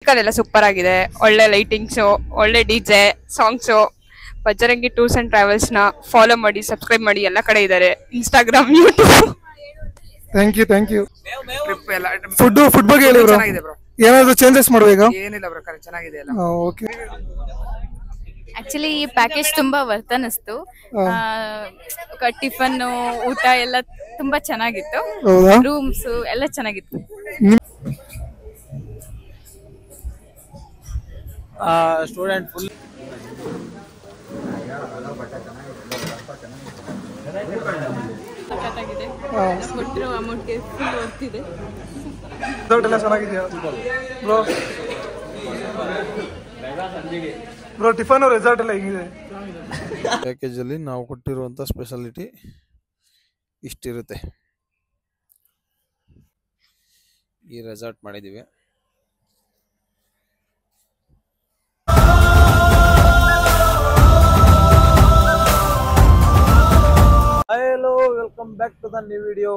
ಎಲ್ಲ ಸೂಪರ್ ಆಗಿದೆ. ಒಳ್ಳೆ ಲೈಟಿಂಗ್ಸು, ಒಳ್ಳೆ DJ songs. Bajrangi tours and travels ನ ಫಾಲೋ ಮಾಡಿ, ಸಬ್ಸ್ಕ್ರೈಬ್ ಮಾಡಿ. ಎಲ್ಲ ಕಡೆ ಇದ್ದಾರೆ, Instagram, YouTube. Thank you. Trip ಎಲ್ಲ ಫುಡ್ ಬಗ್ಗೆ ಹೇಳಿ ಬ್ರೋ. ಚೆನ್ನಾಗಿದೆ ಬ್ರೋ. ಏನಾದ್ರು ಚೇಂಜಸ್ ಮಾಡ್ಬೇಕಾ? ಏನಿಲ್ಲ ಬ್ರೋ, ಚೆನ್ನಾಗಿದೆ ಎಲ್ಲ. ಓಕೆ. ಆಕ್ಚುಲಿ ಈ ಪ್ಯಾಕೇಜ್ ತುಂಬಾ ವರ್ತ್ ಅನಿಸ್ತು. ಟಿಫನ್, ಊಟ ಎಲ್ಲ ತುಂಬಾ ಚೆನ್ನಾಗಿತ್ತು. ರೂಮ್ಸ್ ಎಲ್ಲ ಚೆನ್ನಾಗಿತ್ತು. ಸ್ಟೂಡೆಂಟ್ ಫುಲ್ ಕೊಟ್ಟಿರೋ ಅಮೌಂಟ್ಗೆ ಫುಲ್ ವರ್ತ್ ಇದೆ. ರಿಸಲ್ಟ್ ಎಲ್ಲ ಚೆನ್ನಾಗಿದೆಯಾ ಬ್ರೋ? ಬ್ರೋ ಟಿಫನ್ ರೆಸಾರ್ಟ್ ಎಲ್ಲ ಹೇಗಿದೆ? ಪ್ಯಾಕೇಜಲ್ಲಿ ನಾವು ಕೊಟ್ಟಿರುವಂಥ ಸ್ಪೆಷಾಲಿಟಿ ಇಷ್ಟಿರುತ್ತೆ. ಈ ರೆಸಾರ್ಟ್ ಮಾಡಿದ್ದೀವಿ. Hello, welcome back to the new video.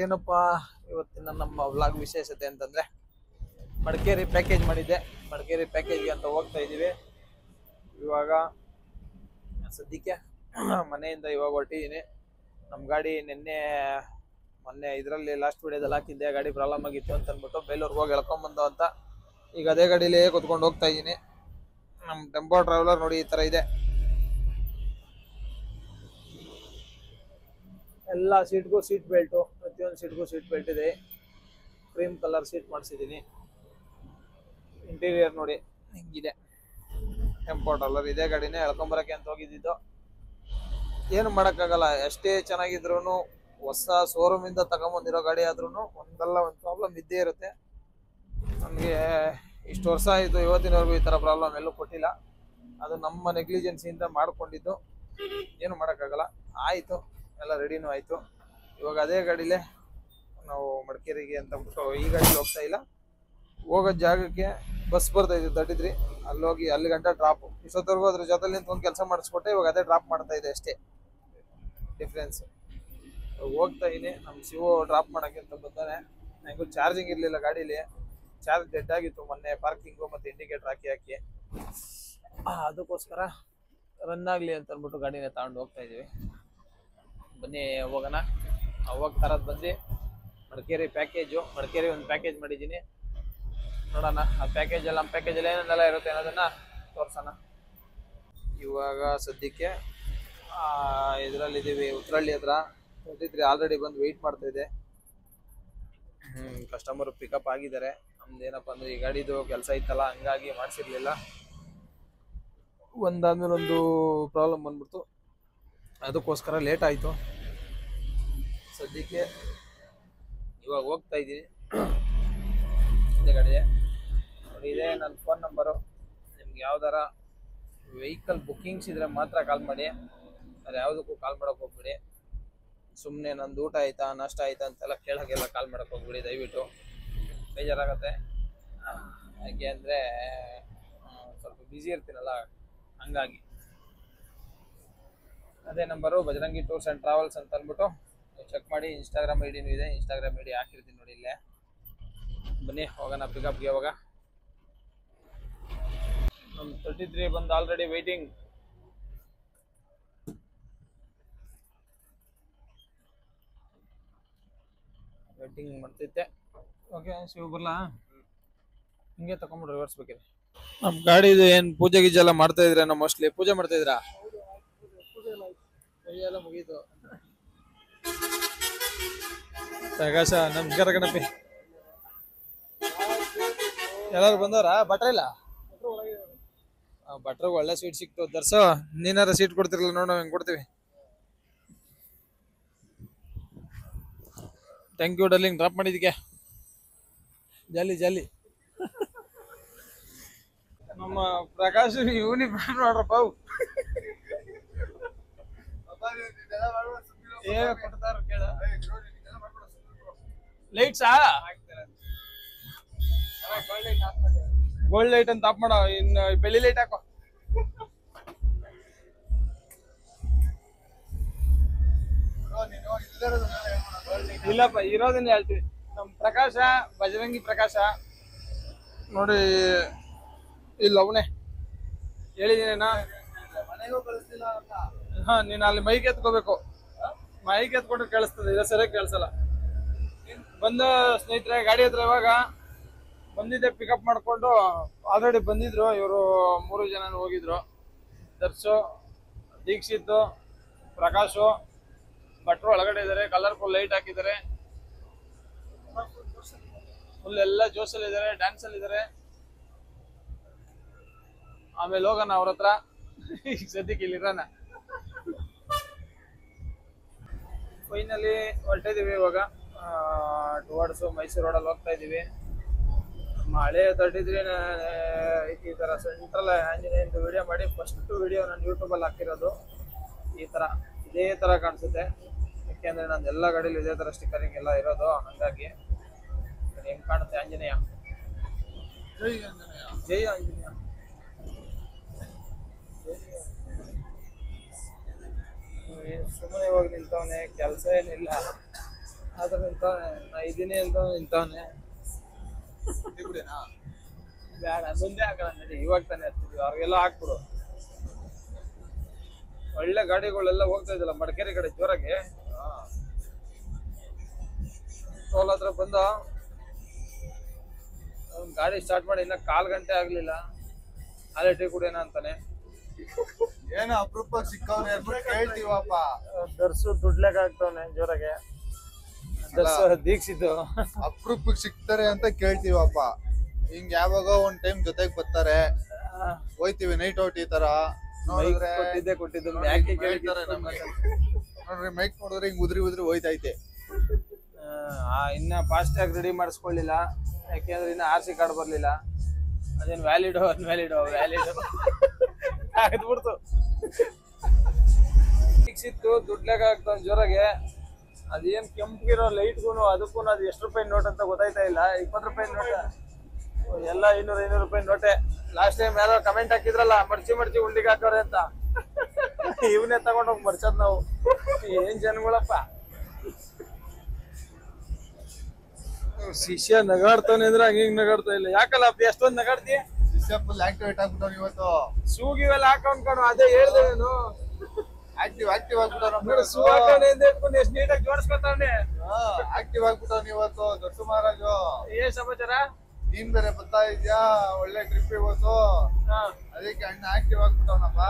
ಏನಪ್ಪ ಇವತ್ತಿನ ನಮ್ಮ ವ್ಲಾಗ್ ವಿಶೇಷತೆ ಅಂತಂದರೆ, ಮಡಿಕೇರಿ ಪ್ಯಾಕೇಜ್ ಮಾಡಿದ್ದೆ. ಮಡಿಕೇರಿ ಪ್ಯಾಕೇಜ್ಗೆ ಅಂತ ಹೋಗ್ತಾ ಇದ್ದೀವಿ. ಇವಾಗ ಸದ್ಯಕ್ಕೆ ಮನೆಯಿಂದ ಇವಾಗ ಹೊರಟಿದ್ದೀನಿ. ನಮ್ಮ ಗಾಡಿ ಮೊನ್ನೆ ಇದರಲ್ಲಿ ಲಾಸ್ಟ್ ವಿಡಿಯೋದಲ್ಲಿ ಹಾಕಿದ್ದೆ, ಗಾಡಿ ಪ್ರಾಬ್ಲಮ್ ಆಗಿತ್ತು ಅಂತ ಅಂದ್ಬಿಟ್ಟು ಬೇಲೂರಿಗೆ ಹೋಗಿ ಎಳ್ಕೊಂಬಂದು ಅಂತ. ಈಗ ಅದೇ ಗಾಡೀಲೇ ಕೂತ್ಕೊಂಡು ಹೋಗ್ತಾ ಇದ್ದೀನಿ. ನಮ್ಮ ಟೆಂಪೋ ಟ್ರಾವೆಲರ್ ನೋಡಿ ಈ ಥರ ಇದೆ. ಎಲ್ಲ ಸೀಟ್ಗೂ ಸೀಟ್ ಬೆಲ್ಟು, ಪ್ರತಿಯೊಂದು ಸೀಟ್ಗೂ ಸೀಟ್ ಬೆಲ್ಟ್ ಇದೆ. ಕ್ರೀಮ್ ಕಲರ್ ಸೀಟ್ ಮಾಡಿಸಿದ್ದೀನಿ. ಇಂಟೀರಿಯರ್ ನೋಡಿ ಹಿಂಗಿದೆ. ಟೆಂಪೋ ಟ್ರಾವೆಲರ್ ಇದೇ ಗಾಡಿನೇ ಎಳ್ಕೊಂಬರಕ್ಕೆ ಅಂತ ಹೋಗಿದ್ದಿದ್ದು. ಏನು ಮಾಡೋಕ್ಕಾಗಲ್ಲ, ಎಷ್ಟೇ ಚೆನ್ನಾಗಿದ್ರು ಹೊಸ ಶೋರೂಮಿಂದ ತಗೊಂಬಂದಿರೋ ಗಾಡಿ ಆದ್ರೂ ಒಂದಲ್ಲ ಒಂದು ಪ್ರಾಬ್ಲಮ್ ಇದ್ದೇ ಇರುತ್ತೆ. ನನಗೆ ಇಷ್ಟು ವರ್ಷ ಆಯಿತು, ಇವತ್ತಿನವರೆಗೂ ಈ ಥರ ಪ್ರಾಬ್ಲಮ್ ಎಲ್ಲೂ ಕೊಟ್ಟಿಲ್ಲ. ಅದು ನಮ್ಮ ನೆಗ್ಲಿಜೆನ್ಸಿಯಿಂದ ಮಾಡಿಕೊಂಡಿದ್ದು. ಏನು ಮಾಡೋಕ್ಕಾಗಲ್ಲ. ಆಯಿತು, ಎಲ್ಲ ರೆಡಿನೂ ಆಯಿತು. ಇವಾಗ ಅದೇ ಗಾಡಿಲೇ ನಾವು ಮಡಿಕೇರಿಗೆ ಅಂತ ಬಿಟ್ಟು ಈ ಗಾಡೀಲಿ ಹೋಗ್ತಾ ಇಲ್ಲ. ಹೋಗೋ ಜಾಗಕ್ಕೆ ಬಸ್ ಬರ್ತಾಯಿದ್ದೆ 33, ಅಲ್ಲಿ ಹೋಗಿ ಅಲ್ಲಿ ಗಂಟ ಡ್ರಾಪು. ಇಷ್ಟೊತ್ತವರೆಗೂ ಅದ್ರ ಜೊತೆಲಿ ನಿಂತು ಒಂದು ಕೆಲಸ ಮಾಡಿಸ್ಕೊಟ್ಟೆ, ಇವಾಗ ಅದೇ ಡ್ರಾಪ್ ಮಾಡ್ತಾ ಇದೆ ಅಷ್ಟೇ ಡಿಫ್ರೆನ್ಸ್. ಹೋಗ್ತಾ ಇದ್ದೀನಿ. ನಮ್ಮ ಶಿವು ಡ್ರಾಪ್ ಮಾಡೋಕ್ಕೆ ಅಂತ ಬಂದಾನೆ. ನನಗೂ ಚಾರ್ಜಿಂಗ್ ಇರಲಿಲ್ಲ ಗಾಡೀಲಿ, ಚಾರ್ಜ್ ಡೆಡ್ ಆಗಿತ್ತು ಮೊನ್ನೆ ಪಾರ್ಕಿಂಗು ಮತ್ತು ಇಂಡಿಕೇಟರ್ ಹಾಕಿ ಅದಕ್ಕೋಸ್ಕರ ರನ್ ಆಗಲಿ ಅಂತ ಅಂದ್ಬಿಟ್ಟು ಗಾಡಿನ ತಗೊಂಡು ಹೋಗ್ತಾ ಇದ್ದೀವಿ. ಬನ್ನಿ ಹೋಗೋಣ. ಅವಾಗ ತರದ್ದು ಬಂದು ಮಡಿಕೇರಿ ಪ್ಯಾಕೇಜು, ಮಡಿಕೇರಿ ಒಂದು ಪ್ಯಾಕೇಜ್ ಮಾಡಿದ್ದೀನಿ. ನೋಡೋಣ ಆ ಪ್ಯಾಕೇಜಲ್ಲಿ, ನಮ್ಮ ಪ್ಯಾಕೇಜಲ್ಲಿ ಏನೇನೆಲ್ಲ ಇರುತ್ತೆ ಅನ್ನೋದನ್ನು ತೋರಿಸೋಣ. ಇವಾಗ ಸದ್ಯಕ್ಕೆ ಇದರಲ್ಲಿದ್ದೀವಿ, ಉತ್ತರಳ್ಳಿ ಹತ್ರ. 33 ಆಲ್ರೆಡಿ ಬಂದು ವೆಯ್ಟ್ ಮಾಡ್ತಾ ಇದೆ. ಕಸ್ಟಮರು ಪಿಕಪ್ ಆಗಿದ್ದಾರೆ. ನಮ್ದೇನಪ್ಪ ಅಂದರೆ ಈ ಗಾಡಿದು ಕೆಲಸ ಇತ್ತಲ್ಲ, ಹಂಗಾಗಿ ಮಾಡಿಸಿರ್ಲಿಲ್ಲ. ಒಂದಾದ್ಮೇಲೆ ಒಂದು ಪ್ರಾಬ್ಲಮ್ ಬಂದ್ಬಿಡ್ತು, ಅದಕ್ಕೋಸ್ಕರ ಲೇಟ್ ಆಯಿತು. ಸದ್ಯಕ್ಕೆ ಇವಾಗ ಹೋಗ್ತಾ ಇದ್ದೀನಿ. ಇದೇ ಗಾಡಿದೆ ನೋಡಿ, ಇದೇ ನನ್ನ ಫೋನ್ ನಂಬರು. ನಿಮ್ಗೆ ಯಾವ್ದಾರ ವೆಹಿಕಲ್ ಬುಕ್ಕಿಂಗ್ಸ್ ಇದ್ರೆ ಮಾತ್ರ ಕಾಲ್ ಮಾಡಿ, ಅದು ಯಾವುದಕ್ಕೂ ಕಾಲ್ ಮಾಡೋಕೆ ಹೋಗ್ಬಿಡಿ. ಸುಮ್ಮನೆ ನಂದು ಊಟ ಆಯಿತಾ, ನಾಷ್ಟ ಆಯಿತಾ ಅಂತೆಲ್ಲ ಕೇಳೋಕ್ಕೆಲ್ಲ ಕಾಲ್ ಮಾಡೋಕೆ ಹೋಗ್ಬಿಡಿ ದಯವಿಟ್ಟು. ಬೇಜಾರಾಗುತ್ತೆ. ಯಾಕೆ ಅಂದರೆ ಸ್ವಲ್ಪ ಬ್ಯುಸಿ ಇರ್ತೀನಲ್ಲ, ಹಂಗಾಗಿ. ಅದೇ number Bajrangi tours and travels ಅಂತ ಅಂದ್ಬಿಟ್ಟು ಚೆಕ್ ಮಾಡಿ. ಇನ್ಸ್ಟಾಗ್ರಾಮ್ ಐಡಿನೂ ಇದೆ, ಇನ್ಸ್ಟಾಗ್ರಾಮ್ ಐಡಿ ಹಾಕಿರ್ತೀನಿ ನೋಡಿ ಇಲ್ಲೇ. ಬನ್ನಿ ಹೋಗೋಣ ಪಿಕಪ್ಗೆ. ಅವಾಗ ನಮ್ಮ 33 ಬಂದು ಆಲ್ರೆಡಿ ವೆಯ್ಟಿಂಗ್. ಮಾಡ್ತೈತೆ. ಓಕೆ, ಶಿವ ಬರ್ಲಾ? ಹಿಂಗೆ ತಗೊಂಡ್ಬಿಟ್ಟು ರಿವರ್ಸ್ ಬೇಕಿದೆ. ನಮ್ಮ ಗಾಡಿದು ಏನು ಪೂಜೆ ಗೀಜೆ ಎಲ್ಲ ಮಾಡ್ತಾ ಇದ್ರೆ, ನಮ್ಮ ಮೋಸ್ಟ್ಲಿ ಪೂಜೆ ಮಾಡ್ತಾ ಇದ್ರಾ? ಎಲ್ಲ ಮುಗೀತು. ಪ್ರಕಾಶ, ನಮಸ್ಕಾರ ಗಣಪಿ. ಎಲ್ಲರೂ ಬಂದವ್ರ? ಬಟ್ರ ಇಲ್ಲ? ಬಟ್ರಿಗೆ ಒಳ್ಳೆ ಸೀಟ್ ಸಿಕ್ತು. ದರ್ಸೋ, ನೀನಾರ ಸೀಟ್ ಕೊಡ್ತಿರಲ್ಲ ನೋಡೋ, ಹೆಂಗೆ ಕೊಡ್ತೀವಿ. ಥ್ಯಾಂಕ್ ಯು ಡರ್ಲಿಂಗ್, ಡ್ರಾಪ್ ಮಾಡಿದ್ದಕ್ಕೆ. ಜಾಲಿ ಜಾಲಿ. ನಮ್ಮ ಪ್ರಕಾಶ್ ಯೂನಿಫಾರ್ಮ್ ನೋಡ್ರಪ್ಪ. ಲೈಟ್ಸಾ? ಗೋಲ್ಡ್ ಲೈಟ್ ಅಂತ ಆಫ್ ಮಾಡೋ, ಇನ್ನು ಬೆಳ್ಳಿ ಲೈಟ್ ಹಾಕೋ. ಇಲ್ಲಪ್ಪ, ಇರೋದನ್ನ ಹೇಳ್ತೀವಿ. ನಮ್ಮ ಪ್ರಕಾಶ, ಬಜರಂಗಿ ಪ್ರಕಾಶ, ನೋಡಿ ಇಲ್ಲ ಅವನೇ ಹೇಳಿದೀನೇನಾ ಹಾ ನೀನ್ ಅಲ್ಲಿ ಮೈಕ್ ಎತ್ಕೋಬೇಕು. ಮೈಕ್ ಎತ್ಕೊಂಡ್ರೆ ಕೇಳಿಸ್ತದೆ, ಇಲ್ಲ ಸರಿಯಾಗಿ ಕೇಳಿಸಲ್ಲ. ಬಂದ ಸ್ನೇಹಿತರೆ ಗಾಡಿ ಹತ್ರ ಇವಾಗ ಬಂದಿದ್ದೆ, ಪಿಕಪ್ ಮಾಡ್ಕೊಂಡು ಆಲ್ರೆಡಿ ಬಂದಿದ್ರು ಇವರು 3 ಜನ ಹೋಗಿದ್ರು. ದರ್ಶು, ದೀಕ್ಷಿತ್, ಪ್ರಕಾಶು, ಭಟ್ರು ಒಳಗಡೆ ಇದಾರೆ. ಕಲರ್ಫುಲ್ ಲೈಟ್ ಹಾಕಿದ್ದಾರೆ, ಫುಲ್ ಎಲ್ಲ ಜೋಶಲ್ಲಿ ಇದಾರೆ, ಡ್ಯಾನ್ಸ್ ಅಲ್ಲಿ ಇದಾರೆ. ಆಮೇಲೆ ಹೋಗೋಣ ಅವ್ರ ಹತ್ರ. ಈಗ ಸದ್ಯಕ್ಕೆ ಇಲ್ಲಿ ಇರೋಣ. ಫೈನಲಿ ಹೊರಟಿದೀವಿ ಇವಾಗ ಟುವರ್ಡ್ಸ್ ಮೈಸೂರು ರೋಡಲ್ಲಿ ಹೋಗ್ತಾ ಇದೀವಿ. ಮಳೆ ತಟ್ಟಿದ್ರೆ ಈ ತರ ಸೆಂಟ್ರಲ್ ಆಂಜನೇಯಂದು ವಿಡಿಯೋ ಮಾಡಿ ಫಸ್ಟ್ ವಿಡಿಯೋ ನಾನು ಯೂಟ್ಯೂಬಲ್ಲಿ ಹಾಕಿರೋದು. ಈ ತರ ಇದೇ ತರ ಕಾಣಿಸುತ್ತೆ, ಯಾಕೆಂದ್ರೆ ನಾನು ಎಲ್ಲ ಗಾಡಿಲಿ ಇದೇ ತರ ಸ್ಟಿಕ್ಕರಿಂಗ್ ಎಲ್ಲ ಇರೋದು. ಹಂಗಾಗಿ ಹೆಂಗ್ ಕಾಣುತ್ತೆ ಆಂಜನೇಯ. ಜೈ ಆಂಜನೇಯ, ಜೈ ಆಂಜನೇಯ. ಸುಮ್ಮನೆ ಹೋಗಿ ನಿಲ್ತವನೆ, ಕೆಲಸ ಏನಿಲ್ಲ ಆದ್ರೆ ನಿಲ್ತವನೆ. ನಾ ಇದೀನಿ ಅಂತ ನಿಲ್ತವನೆ. ಬೇಡ ಮುಂದೆ ಹಾಕೋಣ ನಡಿ, ಇವಾಗ ತಾನೇ ಹಚ್ಚಿದ್ವಿ. ಅವ್ರಿಗೆಲ್ಲ ಹಾಕ್ಬಿಡು. ಒಳ್ಳೆ ಗಾಡಿಗಳೆಲ್ಲ ಹೋಗ್ತಾ ಇದ್ದಲ್ಲ ಮಡಿಕೇರಿ ಕಡೆ ಜೋರಾಗಿ. ಟೋಲ್ ಹತ್ರ ಬಂದ ಗಾಡಿ ಸ್ಟಾರ್ಟ್ ಮಾಡಿ ಇನ್ನ 1/4 ಗಂಟೆ ಆಗ್ಲಿಲ್ಲ, ಅಲ್ಲೇ ಟೀ ಕುಡಿಯೋಣ ಅಂತಾನೆ. ಏನೋ ಅಪರೂಪ ಸಿಕ್ಕವ್ರೆ ಕೇಳ್ತೀವಪ್ಪ. ದರ್ಸು ದುಡ್ಲೆಕ್ ಆಗ್ತವನೆ ಜೋರಾಗೆ. ದೀಕ್ಷಿತ್ ಅಪರೂಪಕ್ಕೆ ಸಿಗ್ತಾರೆ ಅಂತ ಕೇಳ್ತೀವಪ್ಪ. ಹಿಂಗ್ ಯಾವಾಗ ಒಂದ್ ಟೈಮ್ ಜೊತೆಗ್ ಬರ್ತಾರೆ, ಹೋಯ್ತಿವಿ ನೈಟ್ ಔಟ್ ಈ ತರ. ಕೊಟ್ಟಿದ್ದು ನೋಡ್ರಿ ಮೈಕ್ ನೋಡಿದ್ರೆ ಹಿಂಗ್ ಉದ್ರಿ ಹೋಯ್ತೈತೆ. ಇನ್ನ ಫಾಸ್ಟ್ ಟ್ಯಾಗ್ ರೆಡಿ ಮಾಡಿಸ್ಕೊಳ್ಳಿಲ್ಲ, ಯಾಕೆಂದ್ರೆ ಇನ್ನ RC ಕಾರ್ಡ್ ಬರ್ಲಿಲ್ಲ. ಅದೇನ್ ವ್ಯಾಲಿಡ್ ಆಗ್ಬಿಡ್ತು. ಸಿಕ್ಸಿತ್ತು ದುಡ್ಲೆಗ ಆಗ್ತಾವ ಜೋರಾಗೆ. ಅದೇನ್ ಕೆಂಪಿಗಿರೋ ಲೈಟ್ಗೂನು ಅದಕ್ಕೂ ಅದು ಎಷ್ಟು ರೂಪಾಯಿ ನೋಟ್ ಅಂತ ಗೊತ್ತಾಯ್ತಾ ಇಲ್ಲ. 20 ರೂಪಾಯಿ ನೋಟ್ ಎಲ್ಲ 200 ರೂಪಾಯಿ ನೋಟೆ. ಲಾಸ್ಟ್ ಟೈಮ್ ಯಾರೋ ಕಮೆಂಟ್ ಹಾಕಿದ್ರಲ್ಲ, ಮರ್ಚಿ ಉಂಡಿಗೆ ಹಾಕೋರೆ ಅಂತ. ಇವನ್ನೇ ತಗೊಂಡೋಗಿ ಮರ್ಚದ್ ನಾವು. ಏನ್ ಜನಗಳಪ್ಪ. ಶಿಷ್ಯ ನಗಾಡ್ತಾನೆ ಅಂದ್ರೆ ಹಂಗಿಂಗ್ ನಗಾಡ್ತಾ ಇಲ್ಲ. ಯಾಕಲ್ಲ ಎಷ್ಟೊಂದ್ ನಗಾಡ್ತಿ? ಶಿಷ್ಯ ಫುಲ್ ಆಕ್ಟಿವೇಟ್ ಆಗ್ಬಿಟ್ಟವ್ನು ಇವತ್ತು. ಶೂಗಿವೆಲ್ಲ ಹಾಕೊಂಡ್ಕೊಂಡು ಅದೇ ಹೇಳ್ದೆ ನಾನು. ಆಕ್ಟಿವ್ ಆಗ್ಬಿಟ್ಟವ್ನು. ಶೂ ಹಾಕೊಂಡು ಎಷ್ಟು ನೀಟಾಗಿ ಜೋಡಿಸ್ಕೊತಾನೆ. ಆಕ್ಟಿವ್ ಆಗ್ಬಿಟ್ಟವ್ನು ಇವತ್ತು ದೊಡ್ಡ ಮಹಾರಾಜು. ಏನ್ ಸಮಾಚಾರ? ನೀನ್ ಬೇರೆ ಬರ್ತಾ ಇದ್ಯಾ, ಒಳ್ಳೆ ಟ್ರಿಪ್ ಇವತ್ತು. ಅದಕ್ಕೆ ಅಣ್ಣ ಆಕ್ಟಿವ್ ಆಗ್ಬಿಟ್ಟವನಪ್ಪ.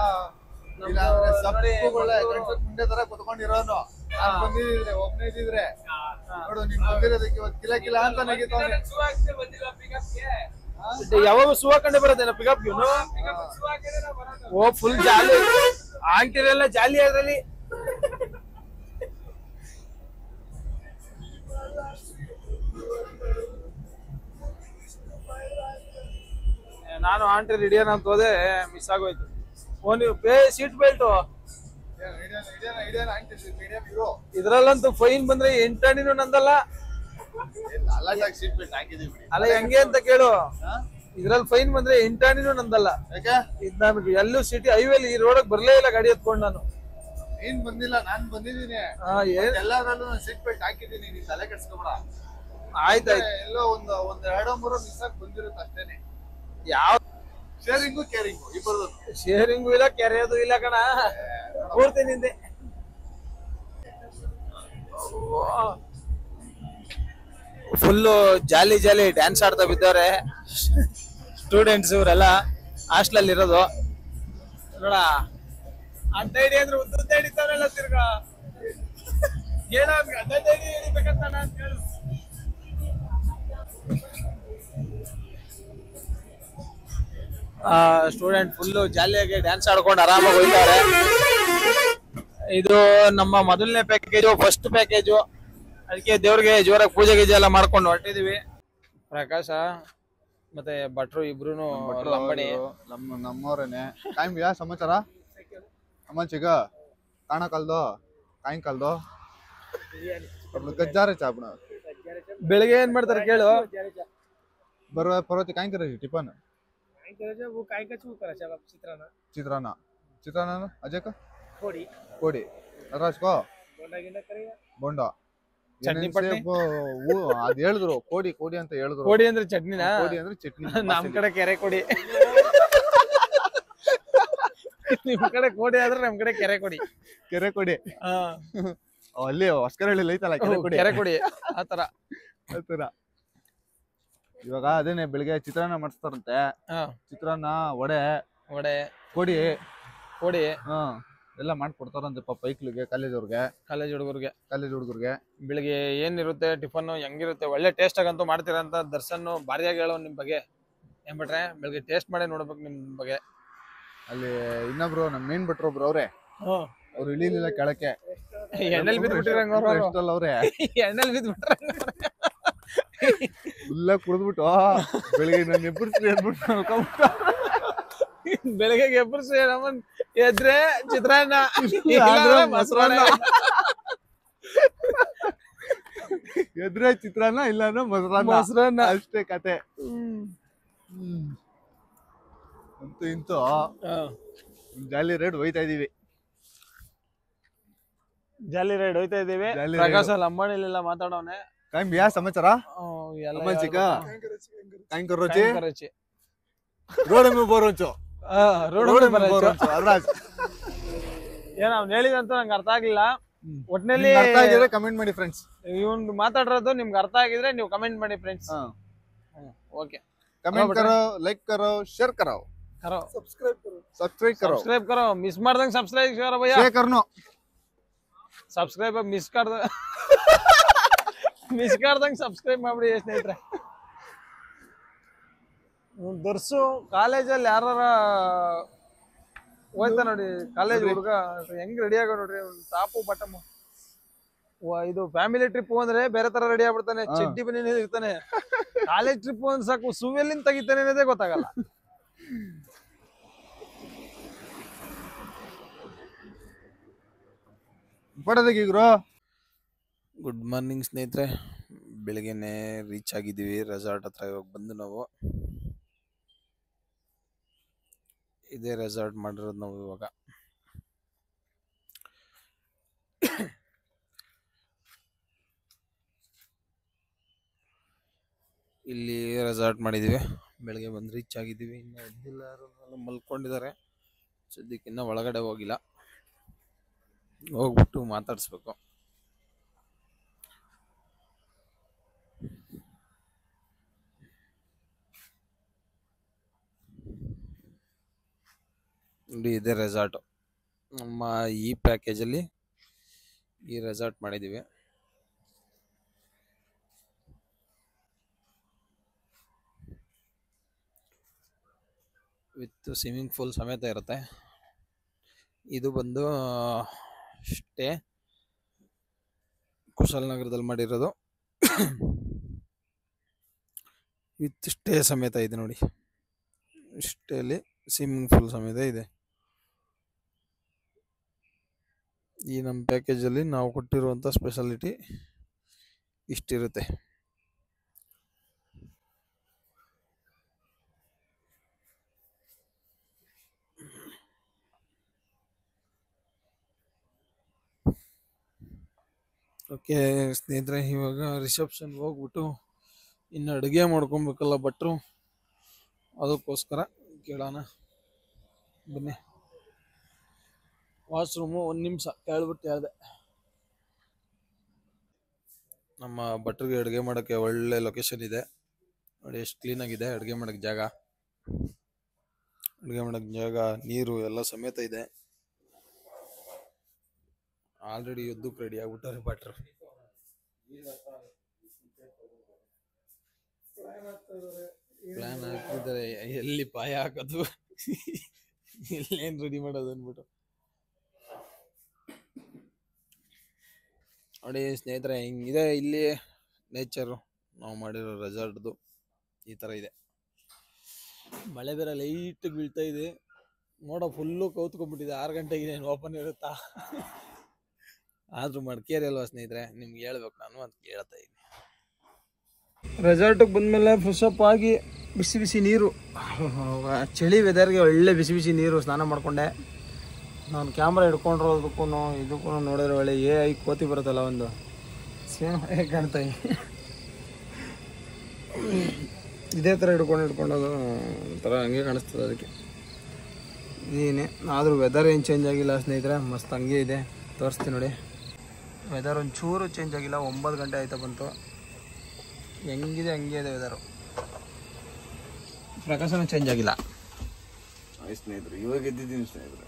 ಮುಂದೆ ತರ ಕುತ್ಕೊಂಡಿರೋನು. ನಾನ್ ಬಂದಿದ್ರೆ ಒಬ್ನೇ ಇದ್ದಿದ್ರೆ ನೋಡು, ನೀನ್ ಬಂದಿರೋದಕ್ಕೆ ಇವತ್ತು ಕಿಲ ಅಂತ ನೆಗಿತಾನೆ. ಯಾವಾಗ ಶೂ ಹಾಕೊಂಡೆ ಬರೋದೇನ ಪಿಕಪ್? ಓ ಫುಲ್ ಜಾಲಿ ಆಂಟಿರೆಲ್ಲ ಜಾಲಿ ಅದ್ರಲ್ಲಿ. ನಾನು ಆಂಟಿ ರೆಡಿಯನ್ ಅಂತ ಹೋದೆ, ಮಿಸ್ ಆಗೋಯ್ತು. ಸೀಟ್ ಬೆಲ್ಟ್ ಇದ್ರಲ್ಲಂತೂ ಫೈನ್ ಬಂದ್ರೆ 8 ಅಡಿನೂ ನಂದಲ್ಲ. ಅಲ್ಲ ಹೆಂಗೆ ಅಂತ ಕೇಳು. ಇದ್ರಲ್ಲಿ ಫೈನ್ ಬಂದ್ರೆ 8 ಅಡಿನೂ ನಂದಲ್ಲ. ಇದ್ ನನ್ಗೆ ಎಲ್ಲೂ ಸಿಟಿ ಹೈವೇಲಿ ಈ ರೋಡ್ ಬರ್ಲೇ ಇಲ್ಲ ಗಾಡಿ ಎತ್ಕೊಂಡು ನಾನು. ನೀನ್ ಬಂದಿಲ್ಲ, ನಾನ್ ಬಂದಿದ್ದೀನಿ. ಎಲ್ಲಾದ್ರಲ್ಲೂ ಸೀಟ್ ಬೆಲ್ಟ್ ಹಾಕಿದ್ದೀನಿ, ನೀನ್ ತಲೆ ಕೆಡ್ಸ್ಕೊಬೇಡ. ಆಯ್ತಾಯ್ತು. ಎಲ್ಲೋ ಒಂದ್ 2-3 ಮಿಸ್ ಆಗಿ ಬಂದಿರುತ್ತೆ ಅಷ್ಟೇನೆ. ಯಾವ ಶೇರಿಂಗು ಕೇರಿಂಗು ಇಬ್ಬರದು. ಶೇರಿಂಗು ಇಲ್ಲ, ಕೆರೆಯೋದು ಇಲ್ಲ ಕಣ. ಪೂರ್ತಿ ನಿಂದೆ. ಫುಲ್ಲು ಜಾಲಿ ಡ್ಯಾನ್ಸ್ ಆಡ್ತಾ ಬಿದ್ದವ್ರೆ ಸ್ಟೂಡೆಂಟ್ಸ್. ಇವರೆಲ್ಲ ಹಾಸ್ಟೆಲ್ ಇರೋದು ನೋಡ. ಅಡ್ಡ ಹಿಡಿ ಅಂದ್ರೆ ಉದ್ದ ಹಿಡಿತಾರಲ್ಲ ತಿರ್ಗಾ. ಹೇಳ ಅಡ್ಡ ಹಿಡಿಬೇಕಂತ ನಾನು ಹೇಳು. ಸ್ಟೂಡೆಂಟ್ ಫುಲ್ಲು ಜಾಲಿಯಾಗಿ ಡ್ಯಾನ್ಸ್ ಆಡ್ಕೊಂಡು ಆರಾಮಾಗಿ ಹೋಗ್ತಾರೆ. ಇದು ನಮ್ಮ ಮೊದಲನೇ ಪ್ಯಾಕೇಜು, ಫಸ್ಟ್ ಪ್ಯಾಕೇಜು. ಅದಕ್ಕೆ ದೇವ್ರಿಗೆ ಜೋರಾಗಿ ಪೂಜೆ ಗೀಜೆ ಎಲ್ಲ ಮಾಡ್ಕೊಂಡು ಹೊರಟಿದೀವಿ. ಪ್ರಕಾಶ ಮತ್ತೆ ಭಟ್ರು ಇಬ್ರು ಲಂಬಡಿ ನಮ್ಮವ್ರೇನೆ. ಟೈಮ್ ಯಾ ಸಮಾಚಾರ ಅಮ್ಮಚಿಗ ಕಾಣ ಕಲ್ದೋ ಕಾಯಿ ಕಲ್ದೋ ಗಜ್ಜಾರೆ ಚಾಪಣ. ಬೆಳಿಗ್ಗೆ ಏನ್ ಮಾಡ್ತಾರೆ ಕೇಳು. बरोबर परत काय करायची टिफन काय करायचं वो काय का चू करायचं बाप चित्राना चित्राना अजय का थोडी कोडी राज को बोंडा गिंडा करेगा बोंडा ಚಟ್ನಿ ಪಟ್ನಿ ಅದ್ ಹೇಳಿದ್ರು ಕೋಡಿ ಕೋಡಿ ಅಂತ ಹೇಳಿದ್ರು. ಕೋಡಿ ಅಂದ್ರೆ ಚಟ್ನಿನಾ? ಕೋಡಿ ಅಂದ್ರೆ ಚಟ್ನಿ. ನಮ್ ಕಡೆ ಕೆರೆ ಕೊಡಿ. ನಿಮ್ ಕಡೆ ಕೋಡಿ ಆದ್ರೆ ನಮ್ ಕಡೆ ಕೆರೆ ಕೊಡಿ. ಕೆರೆ ಕೊಡಿ ಅಲ್ಲಿ ಹೊಸ್ಕರಹಳ್ಳಿ ಐತಲ್ಲ ಕೆರೆ ಕೊಡಿ ಆತರ. ಇವಾಗ ಅದೇನೆ ಬೆಳಿಗ್ಗೆ ಚಿತ್ರಾನ್ನ ಮಾಡಿಸ್ತಾರಂತೆ. ಚಿತ್ರಾನ್ನ ವಡೆ ಕೋಡಿ ಎಲ್ಲ ಮಾಡ್ಕೊಡ್ತಾರಂತೆ ಪಾಪ ಐಕ್ಳಿಗೆ, ಕಾಲೇಜ್ ಹುಡುಗರಿಗೆ. ಬೆಳಿಗ್ಗೆ ಏನಿರುತ್ತೆ ಟಿಫನ್ ಹೆಂಗಿರುತ್ತೆ, ಒಳ್ಳೆ ಟೇಸ್ಟ್ ಆಗಂತೂ ಮಾಡ್ತೀರಾ ಅಂತ ದರ್ಶನ್ ಭಾರಿಯಾಗಿ ಹೇಳೋ ನಿಮ್ ಬಗ್ಗೆ. ಏನ್ ಬಿಟ್ರೆ ಬೆಳಿಗ್ಗೆ ಟೇಸ್ಟ್ ಮಾಡಿ ನೋಡ್ಬೇಕು ನಿಮ್ ಬಗ್ಗೆ. ಅಲ್ಲಿ ಇನ್ನೊಬ್ರು ನಮ್ ಮೇನ್ ಭಟ್ರು ಒಬ್ರು ಅವ್ರೆ, ಅವ್ರು ಇಳಿಲಿಲ್ಲ ಕೆಳಕ್ಕೆ, ಎಣ್ಣೆಲ್ ಬಿದ್ಬಿಟ್ಟಿರಂಗ ಅವ್ರೆ ಎಣ್ಣೆಲ್ ಬಿದ್ಬಿಟ್ರ ಫುಲ್ಲ ಕುಡಿದ್ಬಿಟ್ಟು ಬೆಳಿಗ್ಗೆ ನಾನು ಎಬ್ಬರ್ಸ್ರಿ ಅಂದ್ಬಿಟ್ಟು ಅನ್ಕೊಂಡ್ಬಿಟ್ಟು ಬೆಳಿಗ್ಗೆ ಎಬ್ಬರ್ಸಿ ನಮ್ಮನ್ ಎದ್ರೆ ಚಿತ್ರಾನ್ನ ಮೊಸರನ್ನ ಎದ್ರೆ ಚಿತ್ರಾನ್ನ ಇಲ್ಲ ಮೊಸರನ್ನ ಅಷ್ಟೇ ಕತೆ. ಅಂತೂ ಇಂತೂ ಜಾಲಿ ರೈಡ್ ಹೋಯ್ತಾ ಇದೀವಿ. ಪ್ರಕಾಶ್ ಅಲ್ಲಿ ಅಂಬಾಣಿಲೆಲ್ಲ ಮಾತಾಡೋನೆ. ಯಾ ಸಮಾಚಾರ ಏನ್ ಅವ್ನು ಹೇಳಿದಂತ ನಂಗೆ ಅರ್ಥ ಆಗ್ಲಿಲ್ಲ. ಒಟ್ನಲ್ಲಿ ಕಮೆಂಟ್ ಮಾಡಿ ಫ್ರೆಂಡ್ಸ್. ಇವ್ನ್ ಮಾತಾಡಿರೋದು ನಿಮ್ಗೆ ಅರ್ಥ ಆಗಿದ್ರೆ ನೀವು ಕಮೆಂಟ್ ಮಾಡಿ ಫ್ರೆಂಡ್ಸ್. ಓಕೆ, कमेंट करो, लाइक करो, शेयर करो, सब्सक्राइब करो. मिस ಮಾಡ್ದಂಗ सब्सक्राइब करो भैया. शेयर करनो सब्सक्राइब मिस ಮಾಡ್ದಂಗ ಸಬ್ಸ್ಕ್ರೈಬ್ ಮಾಡ್ಬಿಡಿ ಸ್ನೇಹಿತರೆ. ದರ್ಸು ಕಾಲೇಜಲ್ಲಿ ಯಾರ ಹೋಯ್ತಾ ನೋಡಿ, ಕಾಲೇಜ್ ಹುಡುಗ ಹೆಂಗ್ ರೆಡಿ ಆಗೋ ನೋಡ್ರಿ, ಟಾಪು ಬಟಮ್. ಇದು ಫ್ಯಾಮಿಲಿ ಟ್ರಿಪ್ ಅಂದ್ರೆ ಬೇರೆ ತರ ರೆಡಿ ಆಗ್ಬಿಡ್ತಾನೆ, ಚಡ್ಡಿ ಬನ್ನಿ ಇರ್ತಾನೆ. ಕಾಲೇಜ್ ಟ್ರಿಪ್ ಒಂದ್ ಸಾಕು ಸುವೆಲ್ಲಿಂದ ತೆಗಿತಾನೆ ಅನ್ನೋದೇ ಗೊತ್ತಾಗಲ್ಲ. ಗುಡ್ ಮಾರ್ನಿಂಗ್ ಸ್ನೇಹಿತರೆ, ಬೆಳಗ್ಗೆನೆ ರೀಚ್ ಆಗಿದ್ದೀವಿ ರೆಸಾರ್ಟ್ ಹತ್ರ. ಇವಾಗ ಬಂದು ನಾವು ಇದೇ ರೆಸಾರ್ಟ್ ಮಾಡಿರೋದು ನಾವು ಇವಾಗ. ಇಲ್ಲಿ ರೆಸಾರ್ಟ್ ಮಾಡಿದ್ದೀವಿ. ಬೆಳಗ್ಗೆ ಬಂದು ರೀಚ್ ಆಗಿದ್ದೀವಿ. ಇನ್ನು ಎದ್ದಿಲ್ಲ, ಮಲ್ಕೊಂಡಿದ್ದಾರೆ. ಸದ್ಯಕ್ಕೆ ಇನ್ನೂ ಒಳಗಡೆ ಹೋಗಿಲ್ಲ, ಹೋಗ್ಬಿಟ್ಟು ಮಾತಾಡಿಸ್ಬೇಕು. ನೋಡಿ, ಇದೇ ರೆಸಾರ್ಟು. ನಮ್ಮ ಈ ಪ್ಯಾಕೇಜಲ್ಲಿ ಈ ರೆಸಾರ್ಟ್ ಮಾಡಿದ್ದೀವಿ. ವಿತ್ ಸ್ವಿಮ್ಮಿಂಗ್ ಪೂಲ್ ಸಮೇತ ಇರುತ್ತೆ. ಇದು ಬಂದು ಸ್ಟೇ ಕುಶಾಲನಗರದಲ್ಲಿ ಮಾಡಿರೋದು. ವಿತ್ ಸ್ಟೇ ಸಮೇತ ಇದೆ ನೋಡಿ. ಸ್ಟೇಲಿ ಸ್ವಿಮ್ಮಿಂಗ್ ಪೂಲ್ ಸಮೇತ ಇದೆ. ಈ ನಮ್ಮ ಪ್ಯಾಕೇಜಲ್ಲಿ ನಾವು ಕೊಟ್ಟಿರುವಂಥ ಸ್ಪೆಷಾಲಿಟಿ ಇಷ್ಟಿರುತ್ತೆ. ಓಕೆ ಸ್ನೇಹಿತರೆ, ಇವಾಗ ರಿಸೆಪ್ಷನ್ಗೆ ಹೋಗ್ಬಿಟ್ಟು ಇನ್ನು ಅಡುಗೆ ಮಾಡ್ಕೊಬೇಕಲ್ಲ ಭಟ್ರು, ಅದಕ್ಕೋಸ್ಕರ ಕೇಳೋಣ ಬನ್ನಿ. ವಾಶ್ರೂಮು 1 ನಿಮಿಷ ಕೇಳ್ಬಿಟ್ಟು ಹೇಳಿದೆ. ನಮ್ಮ ಭಟ್ರಿಗೆ ಅಡುಗೆ ಮಾಡೋಕ್ಕೆ ಒಳ್ಳೆ ಲೊಕೇಶನ್ ಇದೆ ನೋಡಿ, ಎಷ್ಟು ಕ್ಲೀನಾಗಿದೆ ಅಡುಗೆ ಮಾಡೋಕ್ಕೆ ಜಾಗ. ಅಡುಗೆ ಮಾಡೋಕ್ಕೆ ಜಾಗ, ನೀರು ಎಲ್ಲ ಸಮೇತ ಇದೆ. ಆಲ್ರೆಡಿ ಯುದ್ಧಕ್ಕೆ ರೆಡಿ ಆಗ್ಬಿಟ್ಟಾರೆ ಭಟ್ರು. ಪ್ಲಾನ್ ಹಾಕಿದ್ದಾರೆ, ಎಲ್ಲಿ ಪಾಯ ಹಾಕೋದು, ಎಲ್ಲೇನು ರೆಡಿ ಮಾಡೋದು ಅಂದ್ಬಿಟ್ಟು. ನೋಡಿ ಸ್ನೇಹಿತರೆ, ಹಿಂಗಿದೆ ಇಲ್ಲಿ ನೇಚರು. ನಾವು ಮಾಡಿರೋ ರೆಸಾರ್ಟ್ದು ಈ ಥರ ಇದೆ. ಮಳೆ ಬೇರೆ ಲೈಟಾಗಿ ಬೀಳ್ತಾ ಇದೆ. ಮೋಡ ಫುಲ್ಲು ಕೌತ್ಕೊಂಡ್ಬಿಟ್ಟಿದೆ. 6 ಗಂಟೆಗೆ ಏನು ಓಪನ್ ಇರುತ್ತಾ? ಆದರೂ ಮಡಿಕೇರಿ ಅಲ್ವಾ ಸ್ನೇಹಿತರೆ, ನಿಮ್ಗೆ ಹೇಳ್ಬೇಕು ನಾನು ಅಂತ ಹೇಳ್ತಾ ಇದ್ದೀನಿ. ರೆಸಾರ್ಟಿಗೆ ಬಂದಮೇಲೆ ಫ್ರೆಶ್ ಅಪ್ ಆಗಿ ಬಿಸಿ ಬಿಸಿ ನೀರು, ಚಳಿ ವೆದರ್ಗೆ ಒಳ್ಳೆ ಬಿಸಿ ಬಿಸಿ ನೀರು ಸ್ನಾನ ಮಾಡಿಕೊಂಡೆ. ನಾನು ಕ್ಯಾಮ್ರಾ ಹಿಡ್ಕೊಂಡಿರೋದಕ್ಕೂ ಇದಕ್ಕೂ ನೋಡಿದ್ರೆ ಒಳ್ಳೆ AI ಕೋತಿ ಬರುತ್ತಲ್ಲ, ಒಂದು ಸೇಮ್ ಹೇಗೆ ಕಾಣ್ತಾ ಇದೇ ಥರ ಹಿಡ್ಕೊಂಡೋದು ಒಂಥರ ಹಂಗೆ ಕಾಣಿಸ್ತದೆ ಅದಕ್ಕೆ ಏನೇ ಆದರೂ ವೆದರ್ ಏನು ಚೇಂಜ್ ಆಗಿಲ್ಲ ಸ್ನೇಹಿತರೆ, ಮಸ್ತ್ ಹಂಗೆ ಇದೆ. ತೋರಿಸ್ತೀನಿ ನೋಡಿ, ವೆದರ್ ಒಂಚೂರು ಚೇಂಜ್ ಆಗಿಲ್ಲ. 9 ಗಂಟೆ ಆಯ್ತಾ ಬಂತು, ಹೆಂಗಿದೆ ಹಂಗೆ ಇದೆ ವೆದರು. ಪ್ರಕಾಶನೂ ಚೇಂಜ್ ಆಗಿಲ್ಲ ಸ್ನೇಹಿತರೆ. ಇವಾಗ ಎದ್ದಿದ್ದೀನಿ ಸ್ನೇಹಿತರೆ.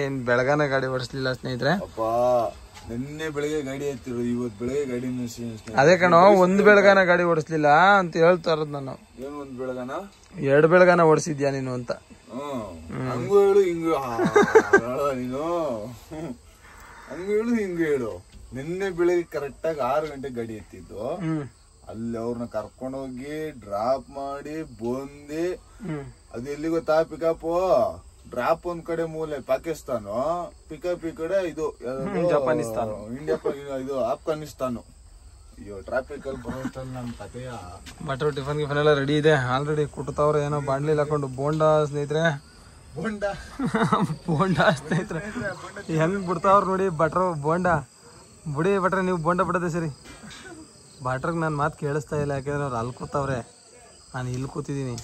ಏನು ಬೆಳಗಾನ ಗಾಡಿ ಓಡಿಸ್ಲಿಲ್ಲ ಸ್ನೇಹಿತರೆ. ಅಪ್ಪ ನಿನ್ನೆ ಬೆಳಗ್ಗೆ ಗಾಡಿ ಎತ್ತಿರೋದು, ಇವತ್ತು ಬೆಳಗ್ಗೆ ಗಾಡಿ ಅದೇ ಕಣೋ, ಒಂದು ಬೆಳಗಾನ ಗಾಡಿ ಓಡಿಸ್ಲಿಲ್ಲ ಅಂತ ಹೇಳ್ತಾ ಇರೋದು ನಾನು. ಏನು ಒಂದ್ ಬೆಳಗಾನ 2 ಬೆಳಗಾನ ಓಡಿಸಿದ್ಯಾ ನೀನು ಅಂತ. ಹಂಗೂ ಹೇಳು ಹಿಂಗೂ ನೀನು, ಹಂಗೂ ಹೇಳು ಹಿಂಗೂ ಹೇಳು. ನಿನ್ನೆ ಬೆಳಿಗ್ಗೆ ಕರೆಕ್ಟಾಗಿ 6 ಗಂಟೆಗೆ ಗಾಡಿ ಎತ್ತಿದ್ದು. ಅಲ್ಲಿ ಅವ್ರನ್ನ ಕರ್ಕೊಂಡೋಗಿ ಡ್ರಾಪ್ ಮಾಡಿ ಬಂದಿ. ಅದು ಎಲ್ಲಿ ಗೊತ್ತಾ ಪಿಕಪ್? ಡ್ರಾಪ್ ಒಂದ್ ಕಡೆ ಮೂಲೆ ಪಾಕಿಸ್ತಾನ, ಪಿಕಪ್ ಈ ಕಡೆ ಇದು ಜಪಾನಿಸ್ತಾನ, ಇಂಡಿಯಾ ಇದು ಆಫ್ಘಾನಿಸ್ತಾನ. ಅಯ್ಯೋ ಟ್ರಾಫಿಕ್ ಅಲ್ಲಿ ಬರೋಷ್ಟಲ್ಲಿ ನಮ್ ಕಥೆಯ. ಬಟ್ರು ಟಿಫನ್ ಗಿಫನ್ ಎಲ್ಲ ರೆಡಿ ಇದೆ ಆಲ್ರೆಡಿ. ಕುಟ್ತಾವ್ರೆ ಏನೋ ಬಾಂಡ್ಲಿ ಹಾಕೊಂಡು. ಬೋಂಡಾ ಸ್ನೇಹಿತರೆ, ಬೋಂಡಾ ಸ್ನೇಹಿತರೆ ಹೆಂಗ್ ಬಿಡ್ತಾವ್ರ ನೋಡಿ ಭಟ್ರು. ಬೋಂಡಾ ಬಿಡಿ ಭಟ್ರೆ, ನೀವು ಬೋಂಡಾ ಬಿಡೋದೆ ಸರಿ. ಭಟ್ರಿಗೆ ನನ್ನ ಮಾತು ಕೇಳಿಸ್ತಾ ಇಲ್ಲ, ಯಾಕೆಂದ್ರೆ ಅವ್ರು ಅಲ್ಲಿ ಕೂತಾವ್ರೆ, ನಾನು ಇಲ್ಲಿ ಕೂತಿದ್ದೀನಿ.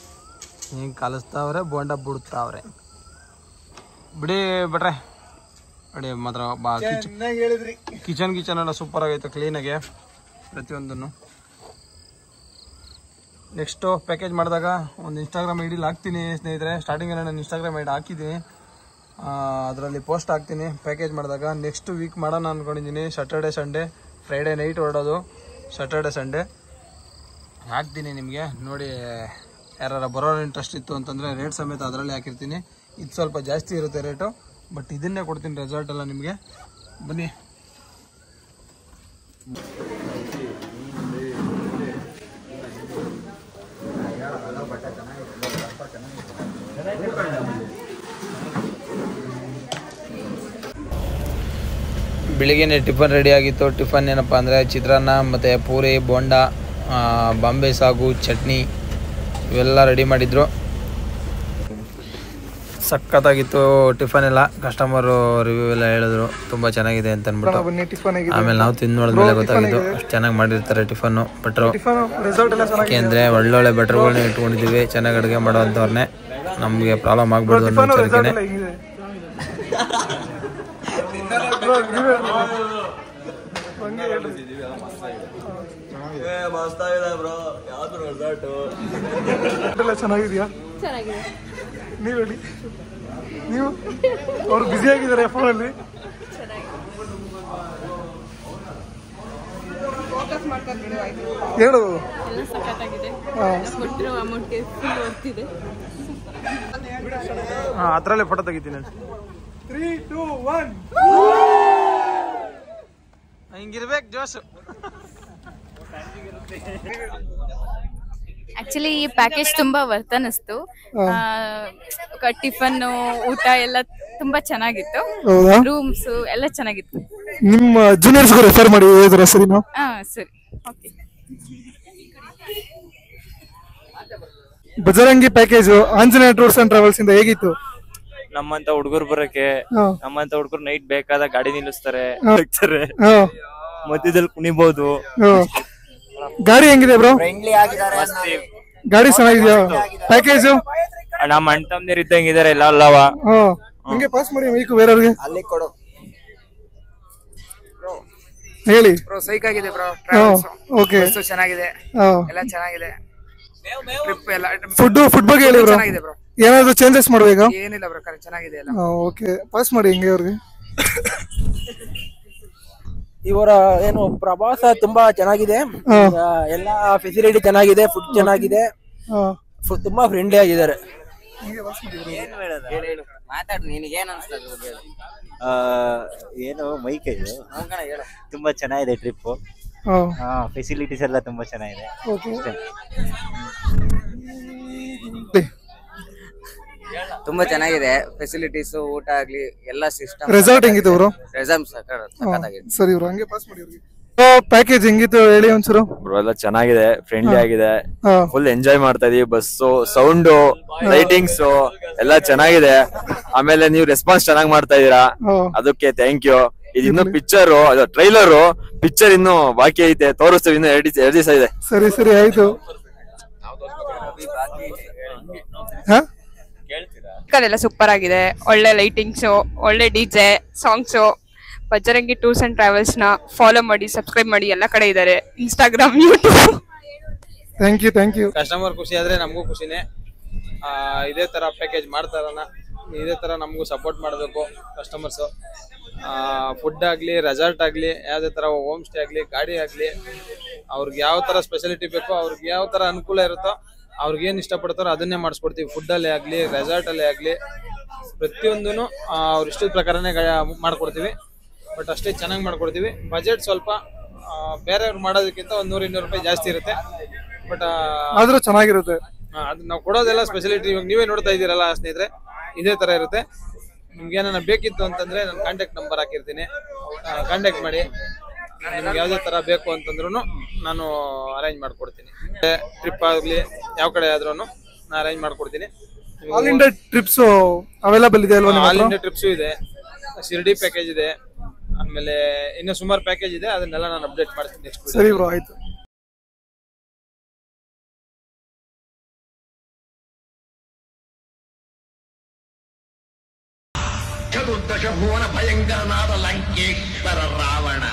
ಹಿಂಗೆ ಕಲಿಸ್ತಾವ್ರೆ, ಬೋಂಡಾ ಬಿಡ್ತಾವ್ರೆ. ಬಿಡಿ ಭಟ್ರೆ ನೋಡಿ. ಮಾತ್ರ ಕಿಚನ್ ಎಲ್ಲ ಸೂಪರ್ ಆಗೈತೆ, ಕ್ಲೀನಾಗೆ ಪ್ರತಿಯೊಂದನ್ನು. ನೆಕ್ಸ್ಟು ಪ್ಯಾಕೇಜ್ ಮಾಡಿದಾಗ ಒಂದು ಇನ್ಸ್ಟಾಗ್ರಾಮ್ ಐಡಿಲಿ ಹಾಕ್ತೀನಿ ಸ್ನೇಹಿತರೆ. ಸ್ಟಾರ್ಟಿಂಗಲ್ಲಿ ನಾನು ಇನ್ಸ್ಟಾಗ್ರಾಮ್ ಐಡಿ ಹಾಕಿದ್ದೀನಿ, ಅದರಲ್ಲಿ ಪೋಸ್ಟ್ ಹಾಕ್ತೀನಿ ಪ್ಯಾಕೇಜ್ ಮಾಡಿದಾಗ. ನೆಕ್ಸ್ಟ್ ವೀಕ್ ಮಾಡೋಣ ಅಂದ್ಕೊಂಡಿದ್ದೀನಿ. ಸ್ಯಾಟರ್ಡೆ ಸಂಡೇ, ಫ್ರೈಡೇ ನೈಟ್ ಹೊರಡೋದು, ಸ್ಯಾಟರ್ಡೆ ಸಂಡೇ ಹಾಕ್ತೀನಿ ನಿಮಗೆ ನೋಡಿ. ಯಾರು ಬರೋರು ಇಂಟ್ರೆಸ್ಟ್ ಇತ್ತು ಅಂತಂದರೆ ರೇಟ್ ಸಮೇತ ಅದರಲ್ಲಿ ಹಾಕಿರ್ತೀನಿ. ಇದು ಸ್ವಲ್ಪ ಜಾಸ್ತಿ ಇರುತ್ತೆ ರೇಟು, ಬಟ್ ಇದನ್ನೇ ಕೊಡ್ತೀನಿ ರೆಸಾರ್ಟ್ ಎಲ್ಲ ನಿಮಗೆ. ಬನ್ನಿ. ಬೆಳಿಗ್ಗೆ ಟಿಫನ್ ರೆಡಿ ಆಗಿತ್ತು. ಟಿಫನ್ ಏನಪ್ಪ ಅಂದರೆ ಚಿತ್ರಾನ್ನ ಮತ್ತು ಪೂರಿ, ಬೋಂಡ, ಬಾಂಬೆ ಸಾಗು, ಚಟ್ನಿ ಇವೆಲ್ಲ ರೆಡಿ ಮಾಡಿದ್ರು. ಸಖತ್ತಾಗಿತ್ತು ಟಿಫನ್ ಎಲ್ಲ. ಕಸ್ಟಮರು ರಿವ್ಯೂ ಎಲ್ಲ ಹೇಳಿದ್ರು ತುಂಬ ಚೆನ್ನಾಗಿದೆ ಅಂತ ಅಂದ್ಬಿಟ್ಟು. ಆಮೇಲೆ ನಾವು ತಿಂದು ನೋಡಿದ್ಮೇಲೆ ಗೊತ್ತಾಗಿದ್ದು ಅಷ್ಟು ಚೆನ್ನಾಗಿ ಮಾಡಿರ್ತಾರೆ ಟಿಫನ್ನು ಭಟ್ರು. ಯಾಕೆಂದರೆ ಒಳ್ಳೊಳ್ಳೆ ಭಟ್ರುಗಳನ್ನ ಇಟ್ಕೊಂಡಿದ್ದೀವಿ, ಚೆನ್ನಾಗಿ ಅಡುಗೆ ಮಾಡೋವಂಥವ್ರನ್ನೇ. ನಮಗೆ ಪ್ರಾಬ್ಲಮ್ ಆಗ್ಬಿಡ್ದು ಅನ್ನೋ ವಿಚಾರಕ್ಕೆ. ಚೆನ್ನಾಗಿದ್ಯಾ? ನೀವು ಹೇಳಿ. ನೀವು ಅವ್ರು ಬ್ಯುಸಿ ಆಗಿದ್ದಾರೆ ಫೋನಲ್ಲಿ. ಹೇಳು. ಅದರಲ್ಲೇ ಫೋಟೋ ತೆಗಿತೀನಿ. 3, 2, 1 ಹಿಂಗಿರ್ಬೇಕು ಜೋಶು. ಆಕ್ಚುಲಿ ಈ ಪ್ಯಾಕೇಜ್ ತುಂಬಾ ವರ್ತ್ ಅನಿಸ್ತು. ಟಿಫನ್, ಊಟ ಎಲ್ಲ ತುಂಬಾ ಚೆನ್ನಾಗಿತ್ತು. ರೂಮ್ಸ್ ಎಲ್ಲ ಚೆನ್ನಾಗಿತ್ತು. ನಿಮ್ಮ ಜೂನಿಯರ್ಸ್ ರೆಫರ್ ಮಾಡಿ ಹೇಳಿದ್ರ ಸರಿನಾ? ಸರಿ, okay. Bajrangi package Anjaneya tours and travels ಇಂದ ಹೇಗಿತ್ತು? ನಮ್ಮಂತ ಹುಡುಗರು ಬರಕ್ಕೆ, ನಮ್ಮಂತ ಹುಡುಗರು ನೈಟ್ ಬೇಕಾದ ಗಾಡಿ ನಿಲ್ಲಿಸ್ತಾರೆ, ಮಧ್ಯದಲ್ಲಿ ಕುಣಿಬಹುದು. ಗಾಡಿ ಹೆಂಗಿದೆ ಬ್ರೋ? ಗಾಡಿ ಚೆನ್ನಾಗಿದೆಯಾ? ಪ್ಯಾಕೇಜ್ ನಮ್ಮ ಅಣ್ಣ ತಮ್ಮದಿರ್ ಇದ್ದಂಗಿದಾರೆ ಎಲ್ಲ ಅಲ್ಲವ. ಹಂಗೆ ಪಾಸ್ ಮಾಡಿ ಮೈಕು ಬೇರೆಯವ್ರಿಗೆ ಅಲ್ಲಿ ಕೊಡು ಹೇಳಿ. ಬ್ರೋ ಸೈಕ್ ಆಗಿದೆ ಬ್ರೋ. ಟ್ರಾವೆಲ್ಸ್ ಓಕೆ, ಚೆನ್ನಾಗಿದೆ, ಎಲ್ಲ ಚೆನ್ನಾಗಿದೆ. ಟ್ರಿಪ್ ಎಲ್ಲ ಫುಡ್ ಬಗ್ಗೆ ಹೇಳಿ ಬ್ರೋ. ಚೆನ್ನಾಗಿದೆ ಬ್ರೋ. ಏನಾದ್ರು ಚೇಂಜಸ್ ಮಾಡ್ಬೇಕಾ? ಏನಿಲ್ಲ ಬ್ರೋ, ಚೆನ್ನಾಗಿದೆ ಎಲ್ಲ. ಓಕೆ, ಪಾಸ್ ಮಾಡಿ ಹಿಂಗೆ ಅವ್ರಿಗೆ. ಇವರ ಏನು ಪ್ರವಾಸ ತುಂಬಾ ಚೆನ್ನಾಗಿದೆ, ಎಲ್ಲಾ ಫೆಸಿಲಿಟಿ ಚೆನ್ನಾಗಿದೆ, ಫುಡ್ ಚೆನ್ನಾಗಿದೆ, ತುಂಬಾ ಫ್ರೆಂಡ್ಲಿ ಆಗಿದ್ದಾರೆ. ಏನು ಮೈಕೈದು ತುಂಬಾ ಚೆನ್ನಾಗಿದೆ ಟ್ರಿಪ್. ಫೆಸಿಲಿಟೀಸ್ ಎಲ್ಲ ತುಂಬಾ ಚೆನ್ನಾಗಿದೆ. ತುಂಬಾ ಚೆನ್ನಾಗಿದೆ, ಫೆಸಿಲಿಟೀಸ್, ಊಟ ಆಗ್ಲಿ ಎಲ್ಲ ಸಿಸ್ಟಮ್. ರೆಸಾರ್ಟ್ ಹೆಂಗಿತ್ತು ಬ್ರೋ? ರೆಸಾರ್ಟ್ ಸಕ್ಕತ್ತಾಗಿದೆ. ಸರಿ ಬ್ರೋ, ಹಂಗೆ ಪಾಸ್ ಮಾಡಿ ಅವ್ರಿಗೆ. ಪ್ಯಾಕೇಜ್ ಹೆಂಗಿತ್ತು ಹೇಳಿ ಒಂಚೂರು. ಬ್ರೋ ಎಲ್ಲ ಚೆನ್ನಾಗಿದೆ, ಫ್ರೆಂಡ್ಲಿ ಆಗಿದೆ, ಫುಲ್ ಎಂಜಾಯ್ ಮಾಡ್ತಾ ಇದೀವಿ. ಬಸ್ಸು, ಸೌಂಡು, ಲೈಟಿಂಗ್ಸ್ ಎಲ್ಲ ಚೆನ್ನಾಗಿದೆ. ಆಮೇಲೆ ನೀವು ರೆಸ್ಪಾನ್ಸ್ ಚೆನ್ನಾಗಿ ಮಾಡ್ತಾ ಇದೀರಾ, ಅದಕ್ಕೆ ಥ್ಯಾಂಕ್ ಯು. ಇದು ಇನ್ನು ಪಿಕ್ಚರ್ ಅದು ಟ್ರೈಲರ್ ಪಿಕ್ಚರ್ ಇನ್ನು ಬಾಕಿ ಐತೆ, ತೋರಿಸ್ತೀವಿ ಇನ್ನು 2 ದಿವಸ ಇದೆ. ಸರಿ ಆಯ್ತು. ಎಲ್ಲ ಸೂಪರ್ ಆಗಿದೆ, ಒಳ್ಳೆ ಲೈಟಿಂಗ್ಸ್, ಒಳ್ಳೆ DJ songs. Bajrangi tours and travels ನ ಫಾಲೋ ಮಾಡಿ, ಸಬ್ಸ್ಕ್ರೈಬ್ ಮಾಡಿ, ಎಲ್ಲ ಕಡೆ ಇದಾರೆ, Instagram, YouTube. Thank you. Customer ಖುಷಿ ಆದ್ರೆ ನಮಗೂ ಖುಷಿನೇ. ಇದೇ ತರ ಪ್ಯಾಕೇಜ್ ಮಾಡ್ತಾರನ, ಇದೇ ತರ ನಮಗೂ ಸಪೋರ್ಟ್ ಮಾಡಬೇಕು ಕಸ್ಟಮರ್ಸ್. ಫುಡ್ ಆಗ್ಲಿ, ರೆಸಾರ್ಟ್ ಆಗ್ಲಿ, ಯಾವ್ದೇ ತರ ಹೋಮ್ ಸ್ಟೇ ಆಗ್ಲಿ, ಗಾಡಿ ಆಗ್ಲಿ, ಅವ್ರಿಗೆ ಯಾವ ತರ ಸ್ಪೆಷಾಲಿಟಿ ಬೇಕೋ, ಅವ್ರಿಗೆ ಯಾವ ತರ ಅನುಕೂಲ ಇರುತ್ತೋ, ಅವ್ರಿಗೆ ಏನ್ ಇಷ್ಟಪಡ್ತಾರೋ ಅದನ್ನೇ ಮಾಡಿಸ್ಕೊಡ್ತೀವಿ. ಫುಡ್ ಅಲ್ಲೇ ಆಗ್ಲಿ, ರೆಸಾರ್ಟ್ ಅಲ್ಲೇ ಆಗ್ಲಿ, ಪ್ರತಿಯೊಂದೂ ಅವ್ರ ಇಷ್ಟದ ಪ್ರಕಾರನೇ ಮಾಡ್ಕೊಡ್ತೀವಿ. ಬಟ್ ಅಷ್ಟೇ ಚೆನ್ನಾಗಿ ಮಾಡ್ಕೊಡ್ತೀವಿ. ಬಜೆಟ್ ಸ್ವಲ್ಪ ಬೇರೆಯವ್ರು ಮಾಡೋದಕ್ಕಿಂತ 100-200 ರೂಪಾಯಿ ಜಾಸ್ತಿ ಇರುತ್ತೆ. ಬಟ್ ಆದ್ರೂ ಚೆನ್ನಾಗಿರುತ್ತೆ. ಅದು ನಾವು ಕೊಡೋದೆಲ್ಲ ಸ್ಪೆಷಾಲಿಟಿ. ಇವಾಗ ನೀವೇ ನೋಡ್ತಾ ಇದ್ದೀರಲ್ಲ ಸ್ನೇಹಿತರೆ, ಇದೇ ತರ ಇರುತ್ತೆ. ನಿಮ್ಗೆ ಏನಾರ ಬೇಕಿತ್ತು ಅಂತಂದ್ರೆ ನಾನು ಕಾಂಟ್ಯಾಕ್ಟ್ ನಂಬರ್ ಹಾಕಿರ್ತೀನಿ, ಕಾಂಟ್ಯಾಕ್ಟ್ ಮಾಡಿ. ನಿಮ್ಗೆ ಯಾವ್ದೇ ತರ ಬೇಕು ಅಂತಂದ್ರು ನಾನು ಅರೇಂಜ್ ಮಾಡ್ಕೊಡ್ತೀನಿ. ಟ್ರಿಪ್ ಆಗ್ಲಿ, ಯಾವ ಕಡೆ ಆದ್ರೂ ನಾನು ಅರೇಂಜ್ ಮಾಡ್ಕೊಡ್ತೀನಿ. ಆಲ್ ಇಂಡಿಯಾ ಟ್ರಿಪ್ಸ್ ಅವೈಲೇಬಲ್ ಇದೆ ಅಲ್ವಾ? ಆಲ್ ಇಂಡಿಯಾ ಟ್ರಿಪ್ಸ್ ಇದೆ, ಶಿರ್ಡಿ ಪ್ಯಾಕೇಜ್ ಇದೆ, ಆಮೇಲೆ ಇನ್ನು ಸುಮಾರು ಪ್ಯಾಕೇಜ್ ಇದೆ. ಅದನ್ನೆಲ್ಲ ನಾನು ಅಪ್ಡೇಟ್ ಮಾಡ್ತೀನಿ ನೆಕ್ಸ್ಟ್. ಸರಿ ಬ್ರೋ, ಆಯ್ತು. ಚತುರ್ದಶ ಭುವನ ಭಯಂಕರನಾದ ಲಂಕೇಶ್ವರ ರಾವಣ